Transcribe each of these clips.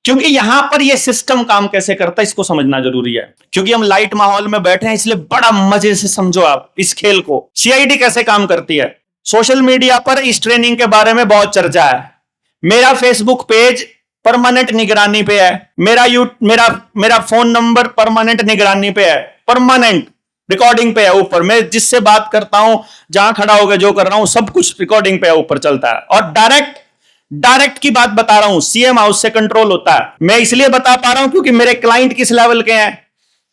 क्योंकि यहां पर ये सिस्टम काम कैसे करता है इसको समझना जरूरी है। क्योंकि हम लाइट माहौल में बैठे हैं इसलिए बड़ा मजे से समझो आप इस खेल को। सीआईडी कैसे काम करती है। सोशल मीडिया पर इस ट्रेनिंग के बारे में बहुत चर्चा है। मेरा फेसबुक पेज परमानेंट निगरानी पे है। मेरा फोन नंबर परमानेंट निगरानी पे है। परमानेंट रिकॉर्डिंग पे है ऊपर। मैं जिससे बात करता हूं, जहां खड़ा होकर जो कर रहा हूं, सब कुछ रिकॉर्डिंग पे है, ऊपर चलता है। और डायरेक्ट की बात बता रहा हूं, सीएम हाउस से कंट्रोल होता है। मैं इसलिए बता पा रहा हूं क्योंकि मेरे क्लाइंट किस लेवल के हैं।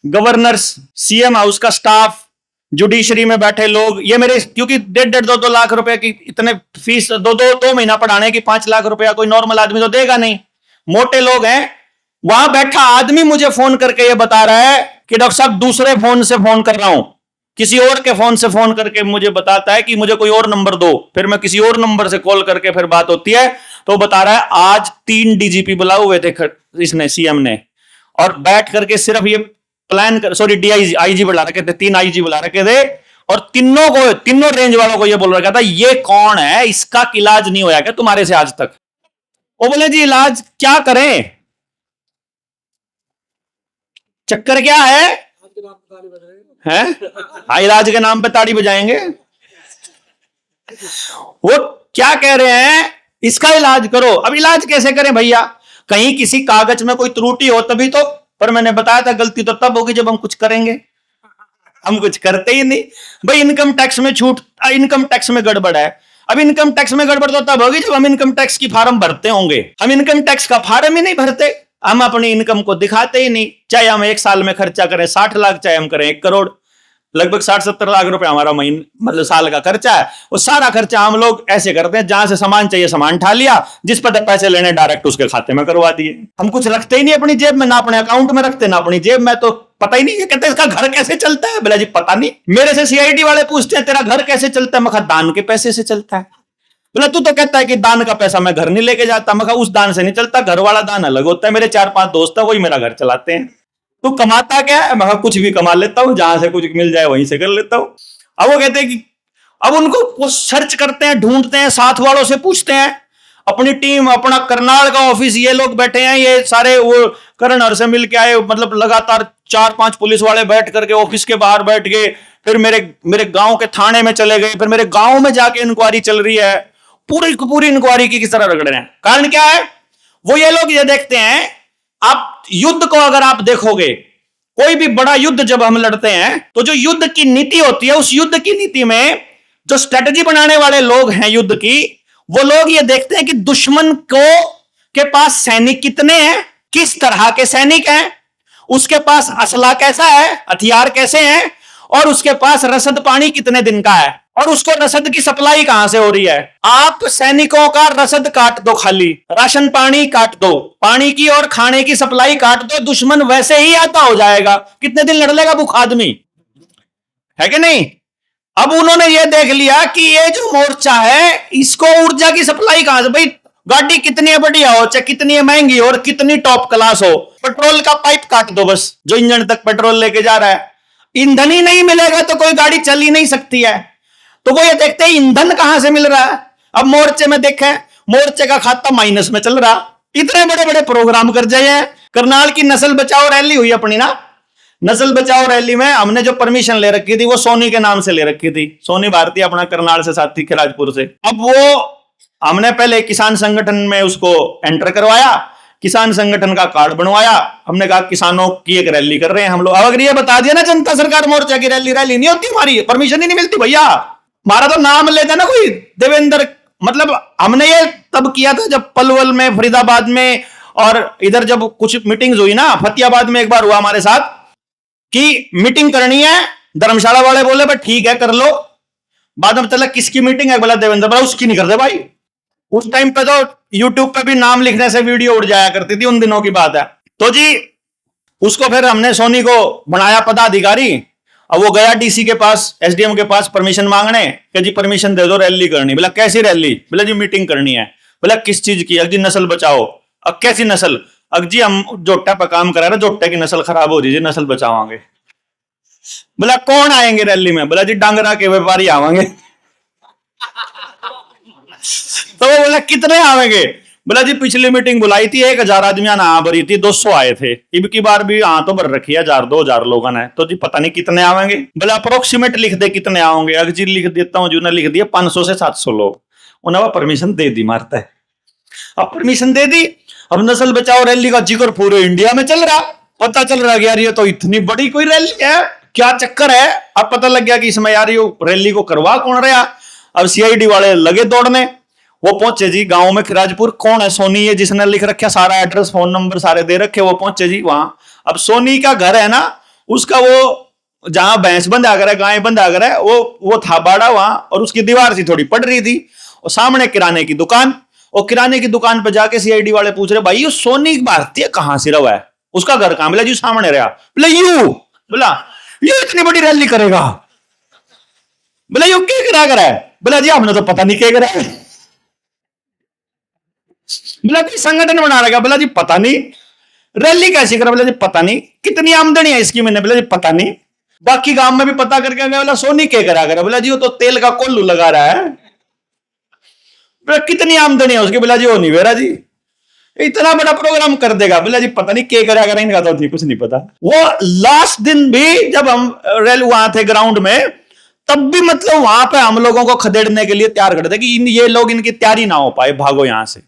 गवर्नर्स, सीएम हाउस का स्टाफ, जुडिशरी में बैठे लोग, ये मेरे, क्योंकि 1.5-2 लाख रुपए की इतने फीस, दो महीना पढ़ाने की 5 लाख रुपया कोई नॉर्मल आदमी तो देगा नहीं। मोटे लोग हैं। वहां बैठा आदमी मुझे फोन करके ये बता रहा है कि डॉक्टर साहब दूसरे फोन से फोन कर रहा हूं, किसी और के फोन से फोन करके मुझे बताता है कि मुझे कोई और नंबर दो। फिर मैं किसी और नंबर से कॉल करके फिर बात होती है तो बता रहा है आज 3 डीजीपी बुलाए हुए थे इसने, सीएम ने, और बैठ करके सिर्फ ये प्लान कर, सॉरी आईजी बुला रखे थे, 3 आईजी बुला रखे थे, और तीनों रेंज वालों को ये बोल रखा था ये कौन है, इसका इलाज नहीं होया क्या तुम्हारे से आज तक। वो बोले जी इलाज क्या करें, चक्कर क्या है हाँ इलाज के नाम पे ताड़ी बजाएंगे। वो क्या कह रहे हैं, इसका इलाज करो। अब इलाज कैसे करें भैया, कहीं किसी कागज में कोई त्रुटि हो तभी तो। पर मैंने बताया था गलती तो तब होगी जब हम कुछ करेंगे, हम कुछ करते ही नहीं। भाई इनकम टैक्स में छूट, इनकम टैक्स में गड़बड़ है। अब इनकम टैक्स में गड़बड़ तो तब होगी जब हम इनकम टैक्स की फार्म भरते होंगे। हम इनकम टैक्स का फार्म ही नहीं भरते, हम अपनी इनकम को दिखाते ही नहीं। चाहे हम एक साल में खर्चा करें 60 लाख, चाहे हम करें 1 करोड़, लगभग 60-70 लाख रुपए हमारा मतलब साल का खर्चा है। वो सारा खर्चा हम लोग ऐसे करते हैं, जहां से सामान चाहिए सामान उठा लिया, जिस पर पैसे लेने डायरेक्ट उसके खाते में करवा दिए। हम कुछ रखते ही नहीं अपनी जेब में, ना अपने अकाउंट में रखते ना अपनी जेब में। तो पता ही नहीं, ये कहते हैं इसका घर कैसे चलता है। बोला जी पता नहीं। मेरे से सीआईडी वाले पूछते हैं तेरा घर कैसे चलता है, मैं कहा दान के पैसे से चलता है। बोला तू तो कहता है कि दान का पैसा मैं घर नहीं लेके जाता, मैं कहा उस दान से नहीं चलता, घर वाला दान अलग होता है। मेरे 4-5 दोस्त है वही मेरा घर चलाते हैं। तू कमाता क्या है, मैं कुछ भी कमा लेता हूं, जहां से कुछ मिल जाए वहीं से कर लेता हूं। अब वो कहते हैं कि अब उनको सर्च करते हैं, ढूंढते हैं, साथ वालों से पूछते हैं, अपनी टीम, अपना करनाल का ऑफिस, ये लोग बैठे हैं, ये सारे वो करण हर से मिल के आए, मतलब लगातार 4-5 पुलिस वाले बैठ करके ऑफिस के बाहर बैठ गए। फिर मेरे गांव के थाने में चले गए, फिर मेरे गांव में जाके इंक्वायरी चल रही है। पूरी इंक्वायरी की किस तरह रगड़ रहे हैं। कारण क्या है, वो ये लोग ये देखते हैं, आप युद्ध को अगर आप देखोगे, कोई भी बड़ा युद्ध जब हम लड़ते हैं तो जो युद्ध की नीति होती है, उस युद्ध की नीति में जो स्ट्रेटजी बनाने वाले लोग हैं युद्ध की, वो लोग ये देखते हैं कि दुश्मन के पास सैनिक कितने हैं, किस तरह के सैनिक हैं, उसके पास असला कैसा है, हथियार कैसे हैं, और उसके पास रसद पानी कितने दिन का है, और उसको रसद की सप्लाई कहां से हो रही है। आप सैनिकों का रसद काट दो, खाली राशन पानी काट दो, पानी की और खाने की सप्लाई काट दो, दुश्मन वैसे ही आता हो जाएगा। कितने दिन लड़ लेगा भूख आदमी, है कि नहीं। अब उन्होंने ये देख लिया कि ये जो मोर्चा है इसको ऊर्जा की सप्लाई कहां से, भाई गाड़ी कितनी बढ़िया हो, चाहे कितनी महंगी हो और कितनी टॉप क्लास हो, पेट्रोल का पाइप काट दो बस, जो इंजन तक पेट्रोल लेके जा रहा है। ईंधन ही नहीं मिलेगा तो कोई गाड़ी चल ही नहीं सकती है। तो वो ये देखते हैं ईंधन कहां से मिल रहा है। अब मोर्चे में देखें, मोर्चे का खाता माइनस में चल रहा। इतने बड़े बड़े प्रोग्राम कर जाए हैं। करनाल की नस्ल बचाओ रैली हुई अपनी ना, नस्ल बचाओ रैली में हमने जो परमिशन ले रखी थी वो सोनी के नाम से ले रखी थी। सोनी भारती अपना करनाल से साथी खिराजपुर से। अब वो हमने पहले किसान संगठन में उसको एंटर करवाया, किसान संगठन का कार्ड बनवाया। हमने कहा किसानों की एक रैली कर रहे हैं हम लोग। अगर ये बता दिया ना जनता सरकार मोर्चा की रैली नहीं होती, हमारी परमिशन ही नहीं मिलती भैया। हमारा तो नाम लेते ना कोई देवेंद्र, मतलब हमने ये तब किया था जब पलवल में, फरीदाबाद में, और इधर जब कुछ मीटिंग्स हुई ना, फतियाबाद में एक बार हुआ हमारे साथ कि मीटिंग करनी है। धर्मशाला वाले बोले भाई ठीक है कर लो। बाद में चला किसकी मीटिंग है, बोला देवेंद्र, बोला उसकी नहीं करते भाई। उस टाइम पे तो यूट्यूब पे भी नाम लिखने से वीडियो उड़ जाया करती थी, उन दिनों की बात है। तो जी उसको फिर हमने सोनी को बनाया पदाधिकारी। अब वो गया डीसी के पास, एसडीएम के पास परमिशन मांगने कि जी परमिशन दे दो रैली करनी। बोला कैसी रैली, बोला जी मीटिंग करनी है। बोला किस चीज की, जी नस्ल बचाओ। अब कैसी नस्ल, अब जी हम जोटा पर काम करा रहे, जोटे की नस्ल खराब हो रही है, नस्ल बचावांगे। बोला कौन आएंगे रैली में, बोला जी डांगरा के व्यापारी आवेंगे। तो वो बोला कितने आवेंगे, बोला जी पिछली मीटिंग बुलाई थी 1,000 आदमी हाँ भरी थी, 200 आए थे, इब की बार भी हाँ तो भर रखी है 1,000-2,000 लोगों ने, तो जी पता नहीं कितने आवेंगे। बोला अप्रोक्सीमेट लिख दे कितने आओगे, अगर जी लिख देता हूँ, जी ने लिख दिया 500 से 700 लोग। उन्हें परमिशन दे दी, मारता है अब परमिशन दे दी। अब नस्ल बचाओ रैली का जिक्र पूरे इंडिया में चल रहा, पता चल रहा कि यार ये तो इतनी बड़ी कोई रैली है, क्या चक्कर है। अब पता लग गया कि इसमें यार ये रैली को करवा कौन रहा। अब सीआईडी वाले लगे दौड़ने, वो पहुंचे जी गांव में खिराजपुर। कौन है सोनी, ये जिसने लिख रखा सारा एड्रेस फोन नंबर सारे दे रखे, वो पहुंचे जी वहां। अब सोनी का घर है ना, उसका वो जहां भैंस बंधा कर है, गाय बंधा कर है, वो था बाड़ा वहां, और उसकी दीवार सी थोड़ी पड़ रही थी, और सामने किराने की दुकान। और किराने की दुकान पर जाके सीआईडी वाले पूछ रहे भाई ये सोनी भारतीय कहां से रहा है, उसका घर कहां। बोला जी सामने रहा। बोला यू, बोला ये इतनी बड़ी रैली करेगा। बोला यू क्या करा कर है। बोला जी हमने तो पता नहीं क्या करा है। बोला कोई संगठन बना रहेगा। बोला जी पता नहीं। रैली कैसी करा। बोला जी पता नहीं। कितनी आमदनी है इसकी महीने। बोला जी पता नहीं। बाकी गांव में भी पता करके गया। बोला सोनी क्या करा कर। बोला जी वो तो तेल का कोल्लू लगा रहा है। बोला कितनी आमदनी है उसकी। बोला जी वो नहीं वेरा जी, इतना बड़ा प्रोग्राम कर देगा। बोला जी पता नहीं क्या करा कर, इनका तो कुछ नहीं पता। वो लास्ट दिन भी जब हम रैली वहां थे ग्राउंड में, तब भी मतलब वहां पे हम लोगों को खदेड़ने के लिए तैयार करते कि ये लोग इनकी तैयारी ना हो पाए, भागो यहां से।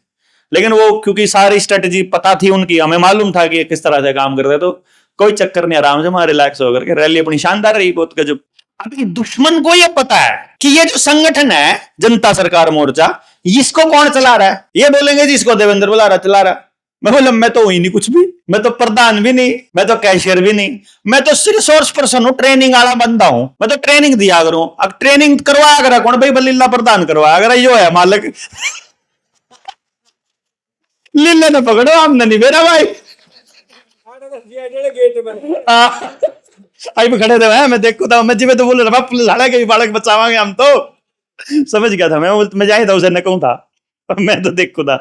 लेकिन वो क्योंकि सारी स्ट्रेटेजी पता थी उनकी, हमें मालूम था कि किस तरह से काम करते, तो कोई चक्कर नहीं, आराम से वहां रिलैक्स होकर के रैली अपनी शानदार रही बहुत गजब। अभी दुश्मन को यह पता है कि ये जो संगठन है जनता सरकार मोर्चा, इसको कौन चला रहा है। ये बोलेंगे जी इसको देवेंद्र बुला रहा चला रहा। मैं बोला मैं तो हुई नहीं कुछ भी, मैं तो प्रधान भी नहीं, मैं तो कैशियर भी नहीं, मैं तो रिसोर्स पर्सन हूं, ट्रेनिंग वाला बंदा हूं, मैं तो ट्रेनिंग दिया करूं। अब ट्रेनिंग करवाया करा कौन भाई, बल्लीला प्रधान करवाया करा, यो है मालिक। लीले ने पकड़ो, हमने नहीं मेरा भाई। आई भी खड़े थे, मैं देखो था, मैं जी मैं तो बोल रहा पुलिस हाड़ा के बालक बचावांगे हम तो, समझ गया था मैं जाए था उसे न कहूं था। मैं तो देखो था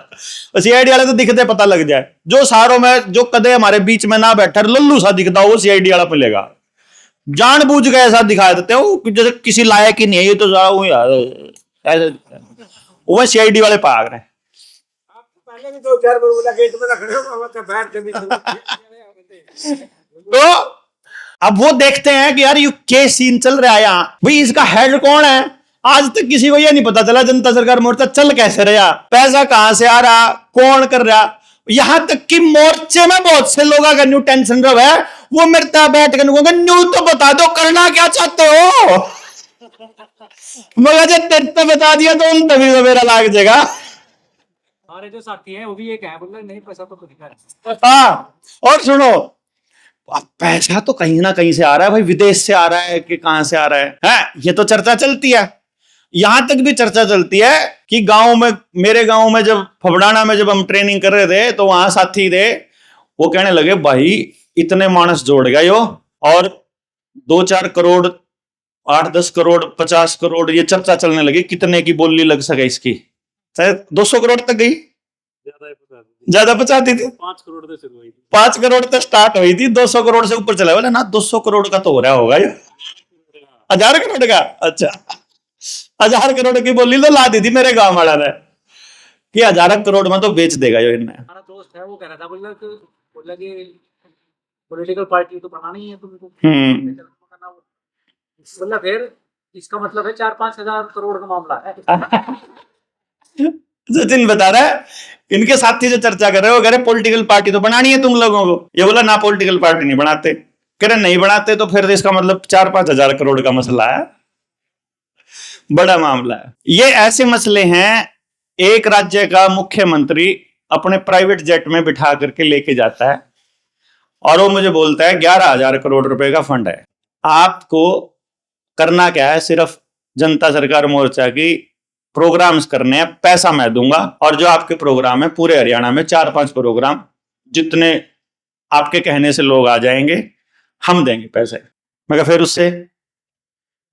सीआईडी वाले तो दिखते पता लग जाए, जो सारों में जो कदे हमारे बीच में ना बैठा लल्लू सा दिखता हो वो सीआईडी वाला मिलेगा। जानबूझ के ऐसा दिखा देते हो जैसे किसी लायक ही नहीं है, ये तो जरा वो यार ऐसे वो सीआईडी वाले पाग रहे। तो 4 बार बोला गेट में खड़े हो तो बैठ के तो अब वो देखते हैं कि यार ये क्या सीन चल रहा है यहाँ, भाई इसका हेड कौन है। आज तक किसी को ये नहीं पता चला जनता सरकार मोर्चा चल कैसे रहा, पैसा कहां से आ रहा, कौन कर रहा। यहां तक कि मोर्चे में बहुत से लोग अगर न्यू टेंशन रहा है, वो मेरे तक बैठ कर न्यू तो बता दो करना क्या चाहते हो। मगर जब तेरे बता दिया तो उन तभी तो मेरा लाग जाएगा। हमारे जो साथी हैं वो भी ये कहे बोल नहीं पैसा तो दिखा है। हाँ और सुनो, अब पैसा तो कहीं ना कहीं से आ रहा है भाई, विदेश से आ रहा है कि कहां से आ रहा है? ये तो चर्चा चलती है। यहां तक भी चर्चा चलती है कि गांव में, मेरे गांव में जब फबड़ाना में जब हम ट्रेनिंग कर रहे थे, तो वहां साथी थे, वो कहने लगे भाई इतने मानस जोड़ गए यो, और 2-4 करोड़ 8-10 करोड़ 50 करोड़ ये चर्चा चलने लगी कितने की बोली लग सके इसकी। शायद 200 करोड़ तक गई, ज्यादा पचाती थी। 5 करोड़ से शुरू हुई थी, 5 करोड़ तक स्टार्ट हुई थी, 200 करोड़ से ऊपर चला। बोले ना 200 करोड़ का तो हो रहा होगा ये, 1000 करोड़ का। अच्छा 1000 करोड़ की बोली तो ला दी थी मेरे गांव वाला ने कि 1000 करोड़ में तो बेच देगा यो इनने। हमारा दोस्त है वो कह रहा था बोला कि पॉलिटिकल पार्टी तो बनानी है तुमको, बोला फिर इसका मतलब है 4-5 हजार करोड़ का मामला है। सचिन बता रहा है इनके साथी जो चर्चा कर रहे हो, कह रहे पॉलिटिकल पार्टी तो बनानी है तुम लोगों को। ये बोला ना पॉलिटिकल पार्टी नहीं बनाते। कह रहे नहीं बनाते तो फिर इसका मतलब 4-5 हजार करोड़ का मसला है, बड़ा मामला है। ये ऐसे मसले हैं, एक राज्य का मुख्यमंत्री अपने प्राइवेट जेट में बिठा करके लेके जाता है और वो मुझे बोलता है 11,000 करोड़ रुपए का फंड है, आपको करना क्या है, सिर्फ जनता सरकार मोर्चा की प्रोग्राम्स करने हैं, पैसा मैं दूंगा, और जो आपके प्रोग्राम है पूरे हरियाणा में 4-5 प्रोग्राम जितने आपके कहने से लोग आ जाएंगे हम देंगे पैसे। मैं फिर उससे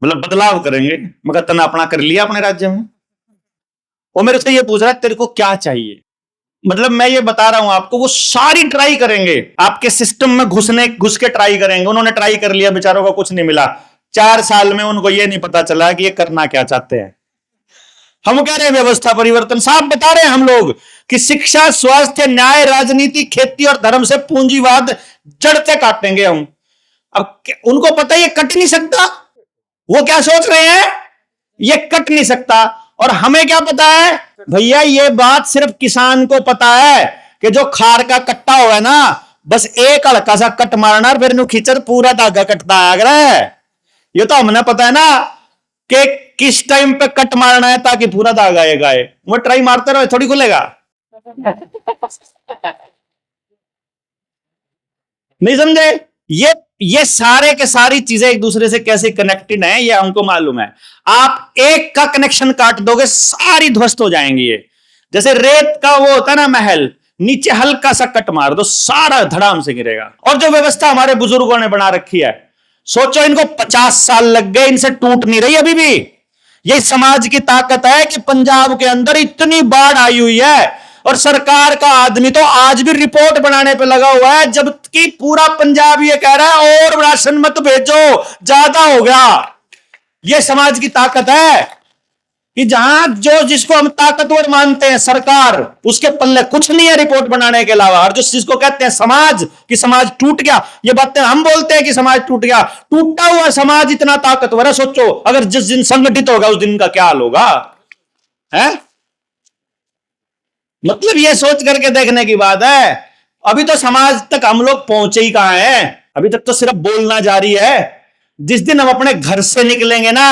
मतलब बदलाव करेंगे। मगर तने अपना कर लिया अपने राज्य में। वो मेरे से ये पूछ रहा है तेरे को क्या चाहिए, मतलब मैं ये बता रहा हूं आपको, वो सारी ट्राई करेंगे आपके सिस्टम में घुस के ट्राई करेंगे। उन्होंने ट्राई कर लिया, बेचारों को कुछ नहीं मिला। 4 साल में उनको ये नहीं पता चला कि ये करना क्या चाहते हैं। हम कह रहे हैं व्यवस्था परिवर्तन, साफ बता रहे हैं हम लोग कि शिक्षा, स्वास्थ्य, न्याय, राजनीति, खेती और धर्म से पूंजीवाद जड़ से काटेंगे हम। अब उनको पता है ये कट नहीं सकता, वो क्या सोच रहे हैं, ये कट नहीं सकता। और हमें क्या पता है भैया, ये बात सिर्फ किसान को पता है कि जो खार का कट्टा हुआ है ना, बस एक हल्का सा कट मारना और फिर खींचर पूरा धागा कटता आ रहा है। ये तो हमने पता है ना कि किस टाइम पे कट मारना है ताकि पूरा धागा एक आए। वो ट्राई मारते रहो, थोड़ी खुलेगा। नहीं समझे? ये सारे के सारी चीजें एक दूसरे से कैसे कनेक्टेड हैं, ये हमको मालूम है। आप एक का कनेक्शन काट दोगे, सारी ध्वस्त हो जाएंगी। ये जैसे रेत का वो होता है ना महल, नीचे हल्का सा कट मार दो, सारा धड़ाम से गिरेगा। और जो व्यवस्था हमारे बुजुर्गों ने बना रखी है, सोचो इनको 50 साल लग गए, इनसे टूट नहीं रही अभी भी। ये समाज की ताकत है कि पंजाब के अंदर इतनी बाढ़ आई हुई है और सरकार का आदमी तो आज भी रिपोर्ट बनाने पे लगा हुआ है, जबकि पूरा पंजाब ये कह रहा है और राशन मत भेजो, ज्यादा हो गया। ये समाज की ताकत है कि जहां जो जिसको हम ताकतवर मानते हैं सरकार, उसके पल्ले कुछ नहीं है रिपोर्ट बनाने के अलावा। और जो जिसको कहते हैं समाज, कि समाज टूट गया, ये बातें हम बोलते हैं कि समाज टूट गया। टूटा हुआ समाज इतना ताकतवर है, सोचो अगर जिस दिन संगठित होगा उस दिन का क्या हाल होगा, है? मतलब ये सोच करके देखने की बात है। अभी तो समाज तक हम लोग पहुंचे ही कहां हैं, अभी तक तो सिर्फ बोलना जारी है। जिस दिन हम अपने घर से निकलेंगे ना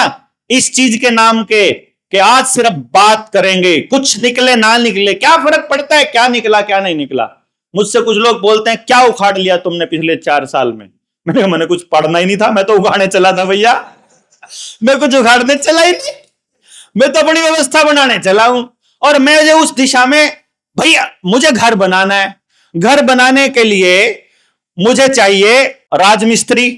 इस चीज के नाम के कि आज सिर्फ बात करेंगे, कुछ निकले ना निकले क्या फर्क पड़ता है, क्या निकला क्या नहीं निकला। मुझसे कुछ लोग बोलते हैं क्या उखाड़ लिया तुमने पिछले 4 साल में। मैंने कुछ पढ़ना ही नहीं था, मैं तो उखाड़ने चला था भैया, मैं कुछ उखाड़ने चला ही नहीं, मैं तो अपनी व्यवस्था बनाने चला हूं। और मैं जो उस दिशा में, भैया मुझे घर बनाना है, घर बनाने के लिए मुझे चाहिए राजमिस्त्री,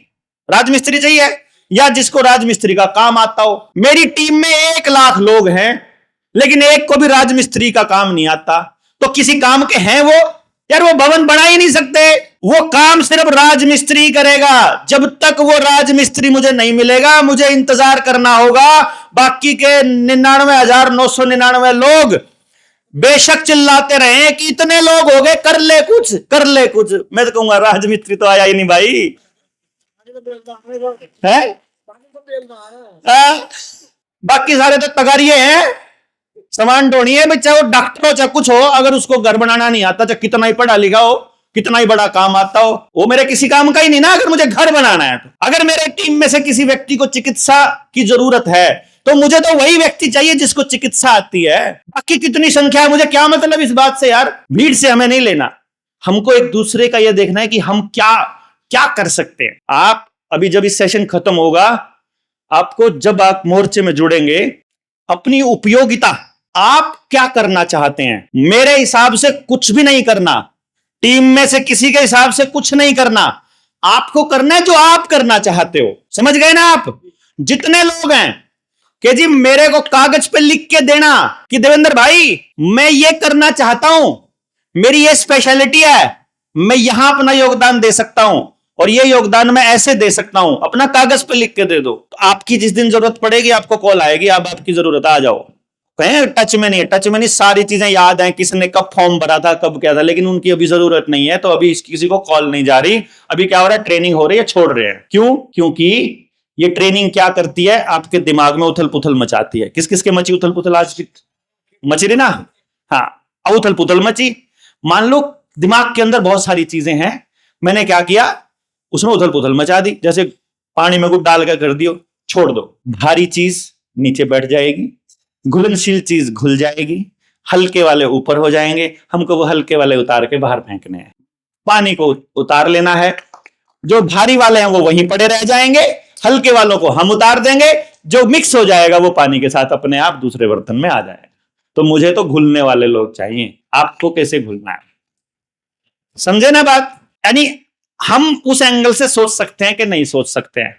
राजमिस्त्री चाहिए या जिसको राजमिस्त्री का काम आता हो। मेरी टीम में 1 लाख लोग हैं लेकिन एक को भी राजमिस्त्री का काम नहीं आता, तो किसी काम के हैं वो? यार वो भवन बना ही नहीं सकते, वो काम सिर्फ राजमिस्त्री करेगा। जब तक वो राजमिस्त्री मुझे नहीं मिलेगा मुझे इंतजार करना होगा। बाकी के 99,999 लोग बेशक चिल्लाते रहे कि इतने लोग हो गए, कर ले कुछ कर ले कुछ। मैं तो कहूंगा राजमिस्त्री तो आया ही नहीं भाई, है? बाकी सारे तो तगारिये हैं, सामान ढोनी है। चाहे वो डॉक्टर हो चाहे कुछ हो, अगर उसको घर बनाना नहीं आता, चाहे कितना ही पढ़ा लिखा हो, कितना ही बड़ा काम आता हो, वो मेरे किसी काम का ही नहीं ना अगर मुझे घर बनाना है तो। अगर मेरे टीम में से किसी व्यक्ति को चिकित्सा की जरूरत है तो मुझे तो वही व्यक्ति चाहिए जिसको चिकित्सा आती है। बाकी कितनी संख्या है मुझे क्या मतलब इस बात से यार, भीड़ से हमें नहीं लेना। हमको एक दूसरे का यह देखना है कि हम क्या क्या कर सकते हैं। आप अभी जब इस सेशन खत्म होगा, आपको जब आप मोर्चे में जुड़ेंगे, अपनी उपयोगिता, आप क्या करना चाहते हैं, मेरे हिसाब से कुछ भी नहीं करना, टीम में से किसी के हिसाब से कुछ नहीं करना, आपको करना है जो आप करना चाहते हो। समझ गए ना आप? जितने लोग हैं कि जी मेरे को कागज पे लिख के देना कि देवेंद्र भाई मैं ये करना चाहता हूं, मेरी ये स्पेशलिटी है, मैं यहां अपना योगदान दे सकता हूं और ये योगदान मैं ऐसे दे सकता हूं, अपना कागज पे लिख के दे दो। तो आपकी जिस दिन जरूरत पड़ेगी आपको कॉल आएगी, अब आपकी जरूरत आ जाओ। कहें टच में नहीं, टच में नहीं, सारी चीजें याद हैं, किसने कब फॉर्म भरा था कब क्या था, लेकिन उनकी अभी जरूरत नहीं है, तो अभी किसी को कॉल नहीं जा रही। अभी क्या हो रहा है, ट्रेनिंग हो रही है, छोड़ रहे हैं। क्यों? क्योंकि ये ट्रेनिंग क्या करती है, आपके दिमाग में उथल पुथल मचाती है। किस किस के मची उथल पुथल? आज की मची रही ना, हाँ उथल पुथल मची। मान लो दिमाग के अंदर बहुत सारी चीजें हैं, मैंने क्या किया, उसमें उथल पुथल मचा दी। जैसे पानी में कुछ डाल कर दियो, छोड़ दो, भारी चीज नीचे बैठ जाएगी, घुलनशील चीज घुल जाएगी, हल्के वाले ऊपर हो जाएंगे, हमको वो हल्के वाले उतार के बाहर फेंकने हैं। पानी को उतार लेना है, जो भारी वाले हैं वो वहीं पड़े रह जाएंगे, हल्के वालों को हम उतार देंगे, जो मिक्स हो जाएगा वो पानी के साथ अपने आप दूसरे बर्तन में आ जाएगा। तो मुझे तो घुलने वाले लोग चाहिए, आपको कैसे घुलना है, समझे ना बात? यानी हम उस एंगल से सोच सकते हैं कि नहीं सोच सकते हैं।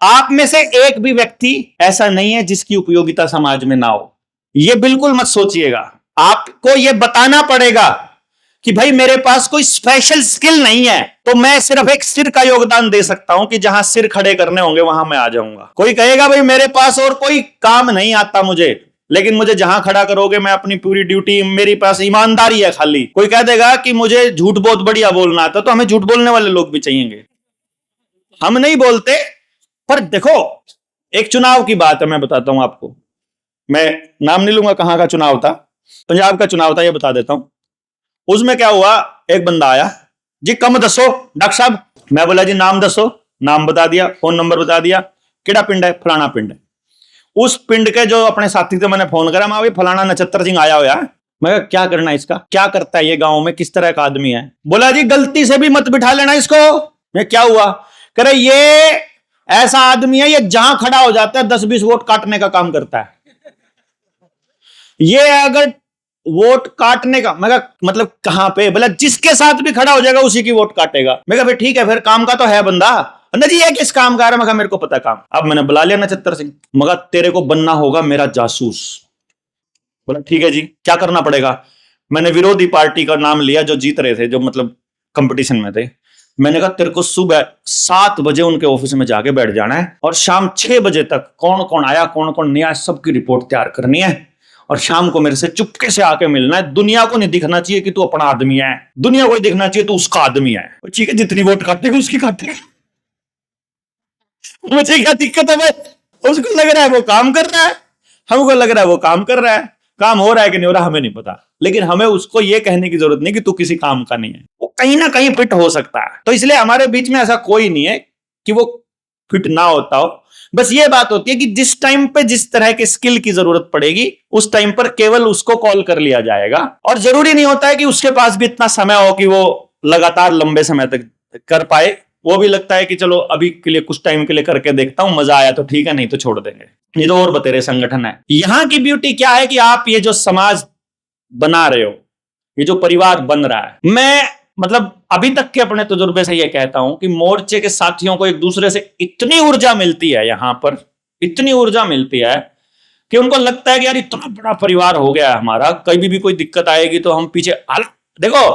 आप में से एक भी व्यक्ति ऐसा नहीं है जिसकी उपयोगिता समाज में ना हो, यह बिल्कुल मत सोचिएगा। आपको यह बताना पड़ेगा कि भाई मेरे पास कोई स्पेशल स्किल नहीं है, तो मैं सिर्फ एक सिर का योगदान दे सकता हूं कि जहां सिर खड़े करने होंगे वहां मैं आ जाऊंगा। कोई कहेगा भाई मेरे पास और कोई काम नहीं आता मुझे, लेकिन मुझे जहां खड़ा करोगे मैं अपनी पूरी ड्यूटी, मेरे पास ईमानदारी है खाली। कोई कह देगा कि मुझे झूठ बहुत बढ़िया बोलना आता, तो हमें झूठ बोलने वाले लोग भी चाहिएंगे, हम नहीं बोलते। पर देखो, एक चुनाव की बात है, मैं बताता हूं आपको, मैं नाम नहीं लूंगा कहां का चुनाव था, पंजाब का चुनाव था, ये बता देता हूं। उसमें क्या हुआ, एक बंदा आया, जी कम दसो डॉक्टर साहब। मैं बोला जी नाम दसो, नाम बता दिया, फोन नंबर बता दिया, केड़ा पिंड है, फलाना पिंड है। उस पिंड के जो अपने साथी थे मैंने फोन करा, मैं भाई फलाना नक्षत्र सिंह आया हुआ है। मैं कहा क्या करना है इसका, क्या करता है ये गांव में, किस तरह का आदमी है। बोला जी गलती से भी मत बिठा लेना इसको। मैं क्या हुआ, कह रहे ये ऐसा आदमी है, ये जहां खड़ा हो जाता है 10-20 वोट काटने का काम करता है। ये अगर वोट काटने का, मैं कहा मतलब कहां पे, बोला जिसके साथ भी खड़ा हो जाएगा उसी की वोट काटेगा। मैं कहा फिर ठीक है, फिर काम का तो है बंदा। जी ये किस काम का है, मैं कहा मेरे को पता काम। अब मैंने बुला लिया नक्षत्र सिंह, मगर तेरे को बनना होगा मेरा जासूस। बोला ठीक है जी, क्या करना पड़ेगा। मैंने विरोधी पार्टी का नाम लिया जो जीत रहे थे, जो मतलब कंपटीशन में थे। मैंने कहा तेरे को सुबह 7 बजे उनके ऑफिस में जाके बैठ जाना है और शाम 6 बजे तक कौन कौन आया कौन कौन नहीं आया सबकी रिपोर्ट तैयार करनी है, और शाम को मेरे से चुपके से आके मिलना है। दुनिया को नहीं दिखना चाहिए कि तू अपना आदमी है, दुनिया को दिखना चाहिए तू उसका आदमी है। ठीक है, जितनी वोट काटेगा उसकी काटेगा, मुझे क्या दिक्कत है भाई। उसको लग रहा है वो काम कर रहा है, हमको लग रहा है वो काम कर रहा है, काम हो रहा है कि नहीं हो रहा हमें नहीं पता, लेकिन हमें उसको ये कहने की जरूरत नहीं कि तू किसी काम का नहीं है। वो कहीं ना कहीं फिट हो सकता है, तो इसलिए हमारे बीच में ऐसा कोई नहीं है कि वो फिट ना होता हो। बस ये बात होती है कि जिस टाइम पे जिस तरह के स्किल की जरूरत पड़ेगी उस टाइम पर केवल उसको कॉल कर लिया जाएगा, और जरूरी नहीं होता है कि उसके पास भी इतना समय हो कि वो लगातार लंबे समय तक कर पाए। वो भी लगता है कि चलो अभी के लिए कुछ टाइम के लिए करके देखता हूं, मजा आया तो ठीक है, नहीं तो छोड़ देंगे। ये तो और बतेरे संगठन है। यहां की ब्यूटी क्या है कि आप ये जो समाज बना रहे हो, ये जो परिवार बन रहा है, मैं मतलब अभी तक के अपने तजुर्बे से ये कहता हूं कि मोर्चे के साथियों को एक दूसरे से इतनी ऊर्जा मिलती है, यहां पर इतनी ऊर्जा मिलती है कि उनको लगता है कि यार इतना बड़ा परिवार हो गया है हमारा, कभी भी कोई दिक्कत आएगी तो हम पीछे। देखो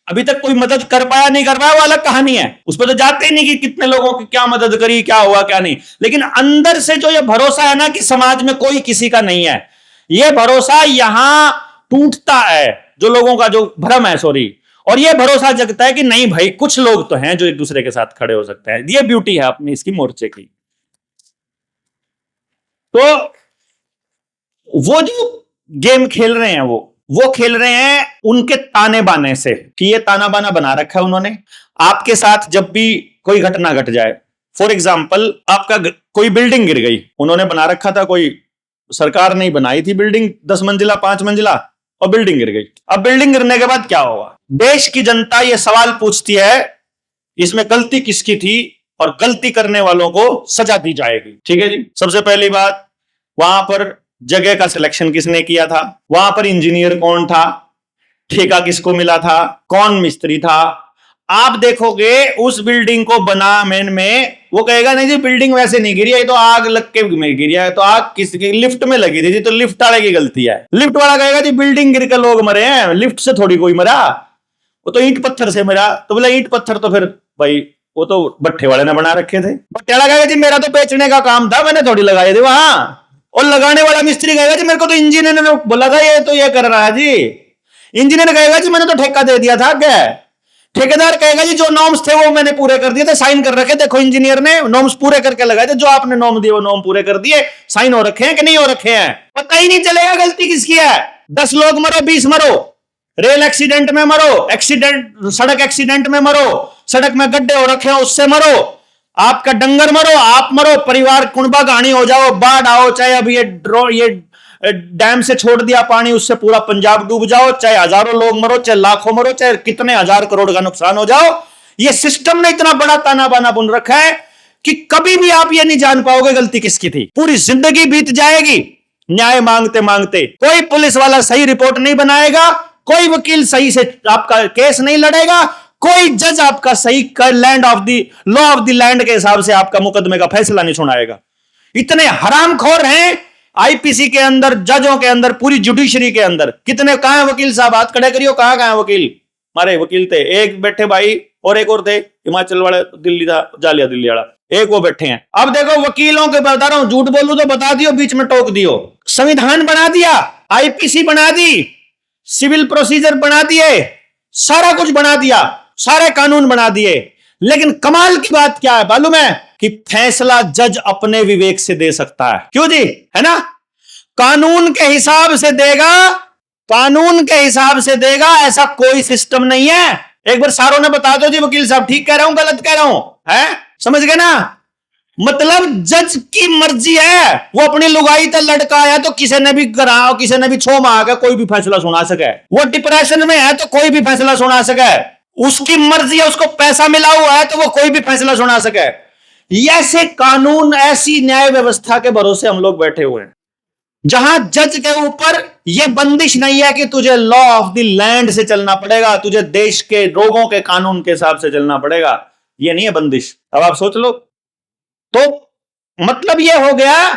अभी तक कोई मदद कर पाया नहीं कर पाया वो अलग कहानी है, उस पर तो जाते ही नहीं कि कितने लोगों की क्या मदद करी, क्या हुआ क्या नहीं, लेकिन अंदर से जो ये भरोसा है ना कि समाज में कोई किसी का नहीं है, ये भरोसा यहां टूटता है, जो लोगों का जो भ्रम है, सॉरी, और ये भरोसा जगता है कि नहीं भाई कुछ लोग तो हैं जो एक दूसरे के साथ खड़े हो सकते हैं। ये ब्यूटी है अपनी इसकी मोर्चे की। तो वो जो गेम खेल रहे हैं वो खेल रहे हैं उनके ताने बाने से, कि ये ताना बाना बना रखा है उन्होंने। आपके साथ जब भी कोई घटना घट जाए, फॉर एग्जाम्पल आपका कोई बिल्डिंग गिर गई, उन्होंने बना रखा था, कोई सरकार नहीं बनाई थी बिल्डिंग 10 मंजिला 5 मंजिला, और बिल्डिंग गिर गई। अब बिल्डिंग गिरने के बाद क्या होगा, देश की जनता ये सवाल पूछती है इसमें गलती किसकी थी, और गलती करने वालों को सजा दी जाएगी। ठीक है जी। सबसे पहली बात, वहां पर जगह का सिलेक्शन किसने किया था, वहां पर इंजीनियर कौन था, ठेका किसको मिला था, कौन मिस्त्री था। आप देखोगे उस बिल्डिंग को बना मेन में वो कहेगा नहीं जी बिल्डिंग वैसे नहीं गिरी है, ये तो आग लग के गिरी है, तो आग किसकी, लिफ्ट में लगी थी जी, तो लिफ्ट वाले की गलती है। लिफ्ट वाला कहेगा जी बिल्डिंग गिर के लोग मरे हैं, लिफ्ट से थोड़ी कोई मरा, वो तो ईंट पत्थर से मरा। तो बोला ईंट पत्थर तो फिर भाई वो तो भट्ठे वाले ने बना रखे थे। भट्टे वाला कहेगा जी मेरा तो बेचने का काम था, मैंने थोड़ी लगाए थे वहां। और लगाने वाला मिस्त्री कहेगा जी मेरे को तो इंजीनियर ने बोला था ये तो ये कर रहा है जी। इंजीनियर कहेगा जी मैंने तो ठेका दे दिया था। क्या ठेकेदार कहेगा जी जो नॉर्म्स थे वो मैंने पूरे कर दिए थे, साइन कर रखे, देखो इंजीनियर ने नॉर्म्स पूरे करके लगाए थे, जो आपने नॉर्म दिए वो नॉर्म पूरे कर दिए, साइन हो रखे हैं कि नहीं हो रखे हैं। पता ही नहीं चलेगा गलती किसकी है। 10 लोग मरो 20 मरो, रेल एक्सीडेंट में मरो, एक्सीडेंट सड़क एक्सीडेंट में मरो, सड़क में गड्ढे हो रखे हैं उससे मरो, आपका डंगर मरो, आप मरो, परिवार कुणबा कहानी हो जाओ, बाढ़ आओ, चाहे अब ये डैम से छोड़ दिया पानी उससे पूरा पंजाब डूब जाओ, चाहे हजारों लोग मरो, चाहे लाखों मरो, चाहे कितने हजार करोड़ का नुकसान हो जाओ, ये सिस्टम ने इतना बड़ा ताना बाना बुन रखा है कि कभी भी आप ये नहीं जान पाओगे गलती किसकी थी। पूरी जिंदगी बीत जाएगी न्याय मांगते मांगते, कोई पुलिस वाला सही रिपोर्ट नहीं बनाएगा, कोई वकील सही से आपका केस नहीं लड़ेगा, कोई जज आपका सही land of the law of the land के हिसाब से आपका मुकदमे का फैसला नहीं सुनाएगा। इतने हरामखोर हैं आईपीसी के अंदर, जजों के अंदर, पूरी जुडिशरी के अंदर। कितने कहां है वकील साहब, हाथ खड़े करियो, कहां कहां है वकील। हमारे वकील थे, एक बैठे भाई और एक और थे हिमाचल वाले, दिल्ली था, जालिया दिल्ली वाला, एक वो बैठे हैं। अब देखो वकीलों के बता रहा हूं, झूठ बोलूं तो बता दियो, बीच में टोक दियो। संविधान बना दिया, आईपीसी बना दी, सिविल प्रोसीजर बना दिए, सारा कुछ बना दिया, सारे कानून बना दिए, लेकिन कमाल की बात क्या है मालूम है? कि फैसला जज अपने विवेक से दे सकता है। क्यों जी? है ना? कानून के हिसाब से देगा, कानून के हिसाब से देगा, ऐसा कोई सिस्टम नहीं है। एक बार सारों ने बता दो जी वकील साहब ठीक कह रहा हूं गलत कह रहा हूं, है? समझ गए ना? मतलब जज की मर्जी है, वो अपनी लुगाई तक लड़का आया तो किसी ने भी करा, किसी ने भी छो मार के कोई भी फैसला सुना सके। वो डिप्रेशन में है तो कोई भी फैसला सुना सके, उसकी मर्जी है, उसको पैसा मिला हुआ है तो वो कोई भी फैसला सुना सके। ऐसे कानून, ऐसी न्याय व्यवस्था के भरोसे हम लोग बैठे हुए हैं, जहां जज के ऊपर यह बंदिश नहीं है कि तुझे लॉ ऑफ द लैंड से चलना पड़ेगा, तुझे देश के लोगों के कानून के हिसाब से चलना पड़ेगा, यह नहीं है बंदिश। अब आप सोच लो, तो मतलब यह हो गया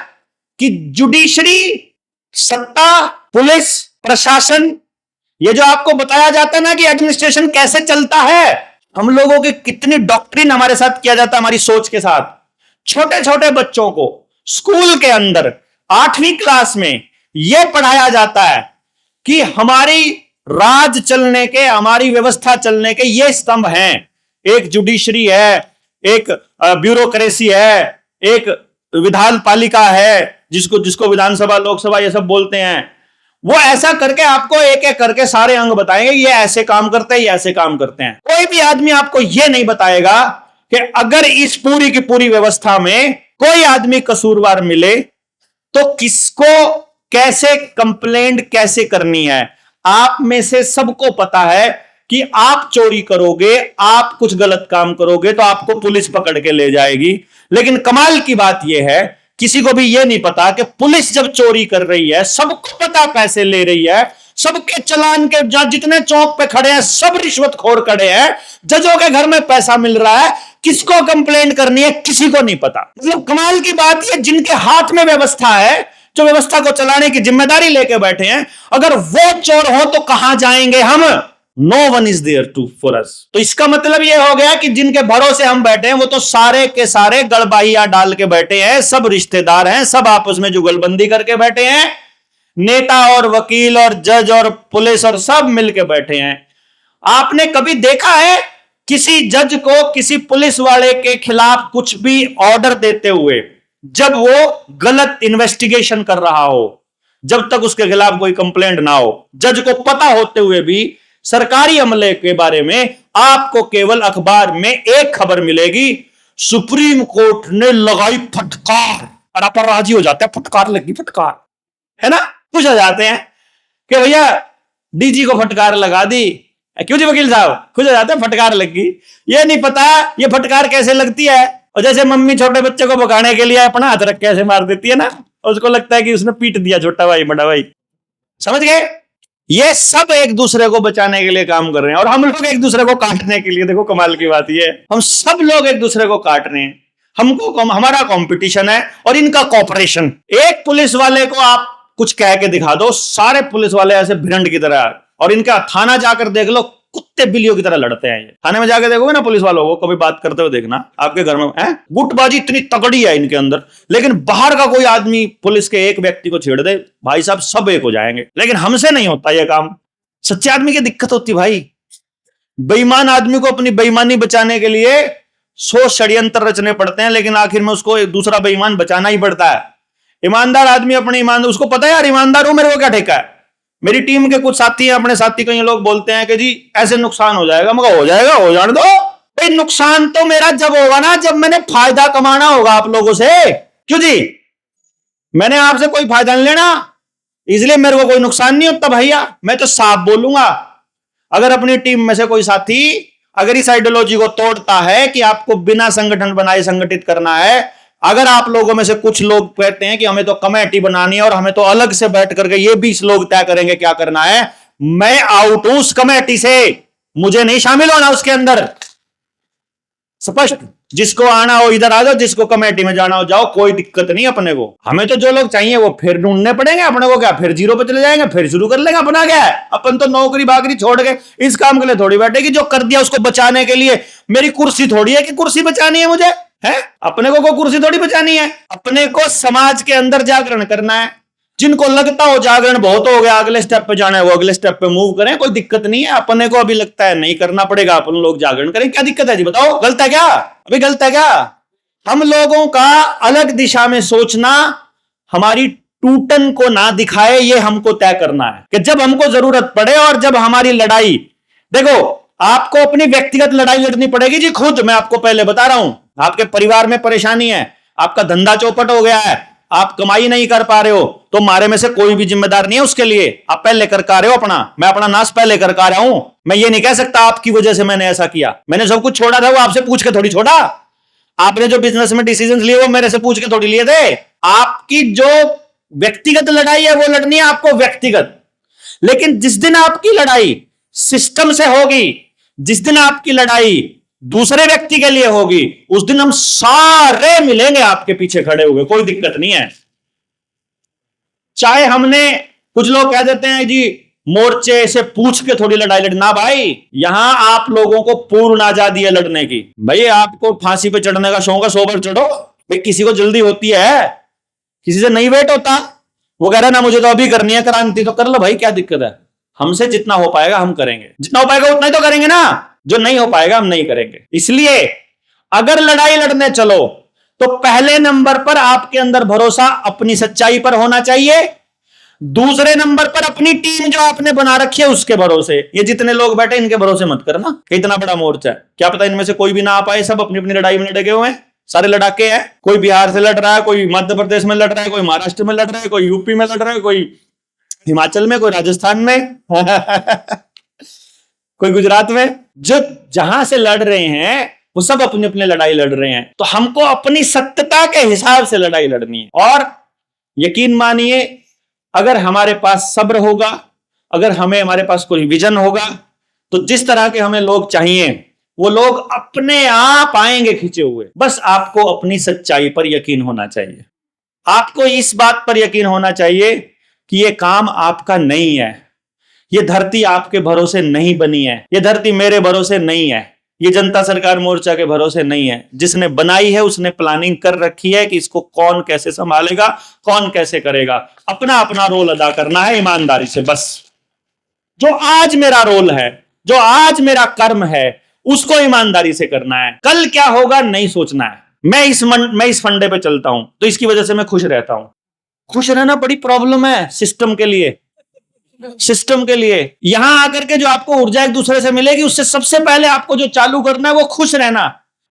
कि जुडिशरी, सत्ता, पुलिस, प्रशासन, ये जो आपको बताया जाता है ना कि एडमिनिस्ट्रेशन कैसे चलता है, हम लोगों की कितनी डॉक्ट्रिन हमारे साथ किया जाता है, हमारी सोच के साथ। छोटे छोटे बच्चों को स्कूल के अंदर 8वीं क्लास में यह पढ़ाया जाता है कि हमारी राज चलने के, हमारी व्यवस्था चलने के ये स्तंभ हैं। एक जुडिशरी है, एक ब्यूरोक्रेसी है, एक विधान पालिका है, जिसको विधानसभा, लोकसभा ये सब बोलते हैं। वो ऐसा करके आपको एक एक करके सारे अंग बताएंगे, ये ऐसे काम करते हैं, ये ऐसे काम करते हैं। कोई भी आदमी आपको ये नहीं बताएगा कि अगर इस पूरी की पूरी व्यवस्था में कोई आदमी कसूरवार मिले तो किसको कैसे कंप्लेंट कैसे करनी है। आप में से सबको पता है कि आप चोरी करोगे, आप कुछ गलत काम करोगे तो आपको पुलिस पकड़ के ले जाएगी। लेकिन कमाल की बात यह है, किसी को भी यह नहीं पता कि पुलिस जब चोरी कर रही है, सबको पता पैसे ले रही है, सबके चलान के जितने चौक पे खड़े हैं सब रिश्वतखोर खड़े हैं, जजों के घर में पैसा मिल रहा है, किसको कंप्लेंट करनी है किसी को नहीं पता। मतलब कमाल की बात यह, जिनके हाथ में व्यवस्था है, जो व्यवस्था को चलाने की जिम्मेदारी लेके बैठे हैं, अगर वो चोर हो तो कहां जाएंगे हम? No one is there to for us. तो इसका मतलब यह हो गया कि जिनके भरोसे हम बैठे हैं वो तो सारे के सारे गड़बाइया डाल के बैठे हैं, सब रिश्तेदार हैं, सब आपस में जुगलबंदी करके बैठे हैं, नेता और वकील और जज और पुलिस और सब मिलके बैठे हैं। आपने कभी देखा है किसी जज को किसी पुलिस वाले के खिलाफ कुछ भी ऑर्डर देते हुए, जब वो गलत इन्वेस्टिगेशन कर रहा हो, जब तक उसके खिलाफ कोई कंप्लेंट ना हो, जज को पता होते हुए भी सरकारी अमले के बारे में आपको केवल अखबार में एक खबर मिलेगी, सुप्रीम कोर्ट ने लगाई फटकार, और आप राजी हो जाते हैं, फटकार लगी, फटकार, है ना? खुश हो जाते हैं कि भैया डीजी को फटकार लगा दी। क्यों जी वकील साहब? खुश हो जाते हैं, फटकार लगी। ये नहीं पता ये फटकार कैसे लगती है। और जैसे मम्मी छोटे बच्चे को भगाने के लिए अपना हाथ रख के ऐसे मार देती है ना, उसको लगता है कि उसने पीट दिया छोटा भाई बड़ा भाई। समझ गए? ये सब एक दूसरे को बचाने के लिए काम कर रहे हैं, और हम लोग एक दूसरे को काटने के लिए। देखो कमाल की बात ये है, हम सब लोग एक दूसरे को काट रहे हैं। हमको हमारा कंपटीशन है और इनका कॉपरेशन। एक पुलिस वाले को आप कुछ कह के दिखा दो, सारे पुलिस वाले ऐसे भिरंड की तरह, और इनका थाना जाकर देख लो, कुत्ते बिल्लियों की तरह लड़ते हैं। ये थाने में जाकर देखोगे ना पुलिस वालों को, कभी बात करते हुए देखना, आपके घर में है गुटबाजी इतनी तगड़ी है इनके अंदर। लेकिन बाहर का कोई आदमी पुलिस के एक व्यक्ति को छेड़ दे, भाई साहब सब एक हो जाएंगे। लेकिन हमसे नहीं होता यह काम। सच्चे आदमी की दिक्कत होती भाई। बेईमान आदमी को अपनी बेईमानी बचाने के लिए 100 षड्यंत्र रचने पड़ते हैं, लेकिन आखिर में उसको एक दूसरा बेईमान बचाना ही पड़ता है। ईमानदार आदमी अपने ईमानदार, उसको पता है यार ईमानदार हूं, मेरे को क्या ठेका है। मेरी टीम के कुछ साथी हैं, अपने साथी कई लोग बोलते हैं कि जी ऐसे नुकसान हो जाएगा। मगर हो जाएगा, हो जाने दो भाई। नुकसान तो मेरा जब होगा ना, जब मैंने फायदा कमाना होगा आप लोगों से। क्यों जी? मैंने आपसे कोई फायदा नहीं लेना, इसलिए मेरे को कोई नुकसान नहीं होता भैया। मैं तो साफ बोलूंगा। अगर अपनी टीम में से कोई साथी अगर इस आइडियोलॉजी को तोड़ता है कि आपको बिना संगठन बनाए संगठित करना है, अगर आप लोगों में से कुछ लोग कहते हैं कि हमें तो कमेटी बनानी है और हमें तो अलग से बैठ करके ये 20 लोग तय करेंगे क्या करना है, मैं आउट हूं उस कमेटी से, मुझे नहीं शामिल होना उसके अंदर। स्पष्ट? जिसको आना हो इधर आ जाओ, जिसको कमेटी में जाना हो जाओ, कोई दिक्कत नहीं अपने को। हमें तो जो लोग चाहिए वो फिर ढूंढने पड़ेंगे। अपने को क्या फिर जीरो पे चले जाएंगे, फिर शुरू कर लेंगे। अपना क्या है, अपन तो नौकरी बाकरी छोड़ के इस काम के लिए थोड़ी बैठेगी। जो कर दिया उसको बचाने के लिए। मेरी कुर्सी थोड़ी है कि कुर्सी बचानी है मुझे, है? अपने को कुर्सी थोड़ी बचानी है। अपने को समाज के अंदर जागरण करना है, जिनको लगता हो जागरण बहुत हो गया, अगले स्टेप पे जाना है, वो अगले स्टेप पे मूव करें, कोई दिक्कत नहीं है। अपने को अभी लगता है नहीं करना पड़ेगा, अपन लोग जागरण करें, क्या दिक्कत है जी? बताओ, गलत है क्या? अभी गलत है क्या? हम लोगों का अलग दिशा में सोचना हमारी टूटन को ना दिखाए, ये हमको तय करना है कि जब हमको जरूरत पड़े और जब हमारी लड़ाई, देखो आपको अपनी व्यक्तिगत लड़ाई लड़नी पड़ेगी जी खुद। मैं आपको पहले बता रहा हूं, आपके परिवार में परेशानी है, आपका धंधा चौपट हो गया है, आप कमाई नहीं कर पा रहे हो, तो हमारे में से कोई भी जिम्मेदार नहीं है उसके लिए। आप पहले कर का रहे हो अपना, मैं अपना नाश पहले कर का रहा हूं। मैं ये नहीं कह सकता आपकी वजह से मैंने ऐसा किया। मैंने सब कुछ छोड़ा था, वो आपसे पूछ के थोड़ी छोड़ा। आपने जो बिजनेस में डिसीजन लिए वो मेरे से पूछ के थोड़ी लिए थे। आपकी जो व्यक्तिगत लड़ाई है वो लड़नी है आपको व्यक्तिगत, लेकिन जिस दिन आपकी लड़ाई सिस्टम से होगी, जिस दिन आपकी लड़ाई दूसरे व्यक्ति के लिए होगी, उस दिन हम सारे मिलेंगे आपके पीछे खड़े हुए, कोई दिक्कत नहीं है। चाहे हमने, कुछ लोग कह देते हैं जी मोर्चे से पूछ के थोड़ी लड़ाई लड़ना, भाई यहां आप लोगों को पूर्ण आजादी है लड़ने की। भाई आपको फांसी पे चढ़ने का शौक है, 100 बार चढ़ो भाई, किसी को जल्दी होती है, किसी से नहीं वेट होता। वो कह रहा है ना मुझे तो अभी करनी है क्रांति, तो कर लो भाई, क्या दिक्कत है? हमसे जितना हो पाएगा हम करेंगे, जितना हो पाएगा उतना ही तो करेंगे ना, जो नहीं हो पाएगा हम नहीं करेंगे। इसलिए अगर लड़ाई लड़ने चलो तो पहले नंबर पर आपके अंदर भरोसा अपनी सच्चाई पर होना चाहिए, दूसरे नंबर पर अपनी टीम जो आपने बना रखी है उसके भरोसे। ये जितने लोग बैठे इनके भरोसे मत करना कि इतना बड़ा मोर्चा है, क्या पता इनमें से कोई भी ना आ पाए, सब अपनी अपनी लड़ाई में लगे हुए हैं, सारे लड़ाके हैं। कोई बिहार से लड़ रहा है, कोई मध्य प्रदेश में लड़ रहा है, कोई महाराष्ट्र में लड़ रहा है, कोई यूपी में लड़ रहा है, कोई हिमाचल में, कोई राजस्थान में कोई गुजरात में। जो जहां से लड़ रहे हैं वो सब अपनी अपनी लड़ाई लड़ रहे हैं, तो हमको अपनी सत्यता के हिसाब से लड़ाई लड़नी है। और यकीन मानिए अगर हमारे पास सब्र होगा, अगर हमारे पास कोई विजन होगा, तो जिस तरह के हमें लोग चाहिए वो लोग अपने आप आएंगे खींचे हुए। बस आपको अपनी सच्चाई पर यकीन होना चाहिए, आपको इस बात पर यकीन होना चाहिए कि ये काम आपका नहीं है, ये धरती आपके भरोसे नहीं बनी है, ये धरती मेरे भरोसे नहीं है, ये जनता सरकार मोर्चा के भरोसे नहीं है। जिसने बनाई है उसने प्लानिंग कर रखी है कि इसको कौन कैसे संभालेगा, कौन कैसे करेगा। अपना अपना रोल अदा करना है ईमानदारी से। बस जो आज मेरा रोल है, जो आज मेरा कर्म है, उसको ईमानदारी से करना है। कल क्या होगा नहीं सोचना है। मैं इस फंडे पे चलता हूं तो इसकी वजह से मैं खुश रहता हूं। खुश रहना बड़ी प्रॉब्लम है सिस्टम के लिए। सिस्टम के लिए यहां आकर के जो आपको ऊर्जा एक दूसरे से मिलेगी, उससे सबसे पहले आपको जो चालू करना है वो खुश रहना।